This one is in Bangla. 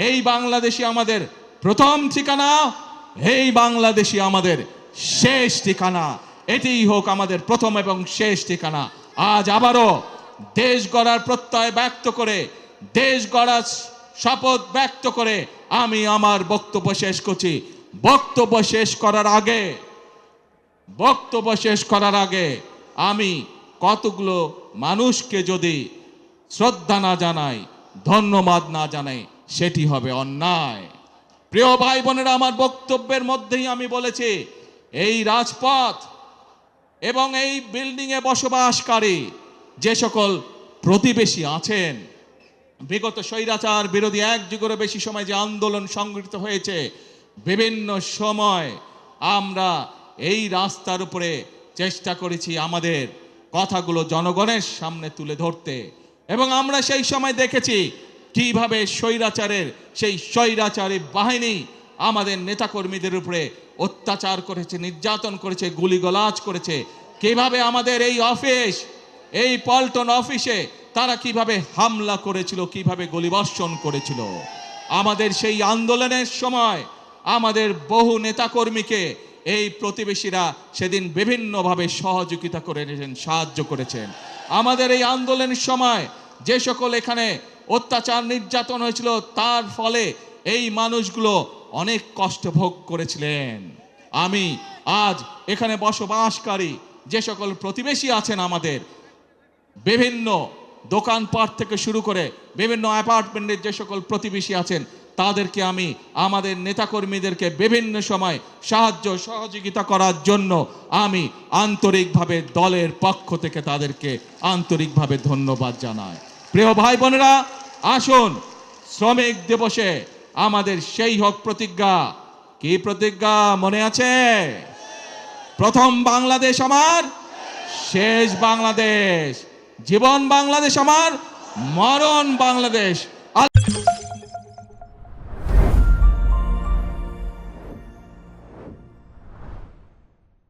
এই বাংলাদেশই আমাদের প্রথম ঠিকানা, এই বাংলাদেশই আমাদের শেষ ঠিকানা। এটিই হোক আমাদের প্রথম এবং শেষ ঠিকানা। আজ আবারও দেশ গড়ার প্রত্যয় ব্যক্ত করে, দেশ গড়ার শপথ ব্যক্ত করে আমি আমার বক্তব্য শেষ করছি। বক্তব্য শেষ করার আগে আমি কতগুলো মানুষকে যদি শ্রদ্ধা না জানাই, ধন্যবাদ না জানাই, সেটি হবে অন্যায়। প্রিয় ভাই বোনেরা, আমার বক্তব্যের মধ্যেই আমি বলেছি, এই রাজপথ এবং এই বিল্ডিং এ বসবাসকারী যে সকল প্রতিবেশী আছেন, বিগত স্বৈরাচার বিরোধী এক যুগেরও বেশি সময় যে আন্দোলন সংগঠিত হয়েছে, বিভিন্ন সময় আমরা এই রাস্তার উপরে চেষ্টা করেছি আমাদের কথাগুলো জনগণের সামনে তুলে ধরতে, এবং আমরা সেই সময় দেখেছি কিভাবে সেই স্বৈরাচারী বাহিনী আমাদের নেতাকর্মীদের উপরে অত্যাচার করেছে, নির্যাতন করেছে, গুলিগলাজ করেছে। কিভাবে আমাদের এই পল্টন অফিসে তারা কিভাবে হামলা করেছিল, কিভাবে গুলিবর্ষণ করেছিল। আমাদের সেই আন্দোলনের সময় আমাদের বহু নেতাকর্মীকে এই প্রতিবেশীরা সেদিন বিভিন্নভাবে সহযোগিতা করেছেন, সাহায্য করেছেন। আমাদের এই আন্দোলনের সময় যে সকল এখানে অত্যাচার নির্যাতন হয়েছিল, তার ফলে এই মানুষগুলো অনেক কষ্ট ভোগ করেছিলেন। আমি আজ এখানে বসবাসকারী যে সকল প্রতিবেশী আছেন, আমাদের বিভিন্ন দোকানপাট থেকে শুরু করে বিভিন্ন অ্যাপার্টমেন্টের যে সকল প্রতিবেশী আছেন, তাদেরকে আমি আমাদের নেতাকর্মীদেরকে বিভিন্ন সময় সাহায্য সহযোগিতা করার জন্য আমি আন্তরিকভাবে দলের পক্ষ থেকে তাদেরকে আন্তরিকভাবে ধন্যবাদ জানাই। প্রিয় ভাই বোনেরা, আসুন শ্রমিক দিবসে আমাদের সেই হোক প্রতিজ্ঞা। কি প্রতিজ্ঞা মনে আছে? প্রথম বাংলাদেশ আমার, শেষ বাংলাদেশ। জীবন বাংলাদেশ আমার, মরণ বাংলাদেশ।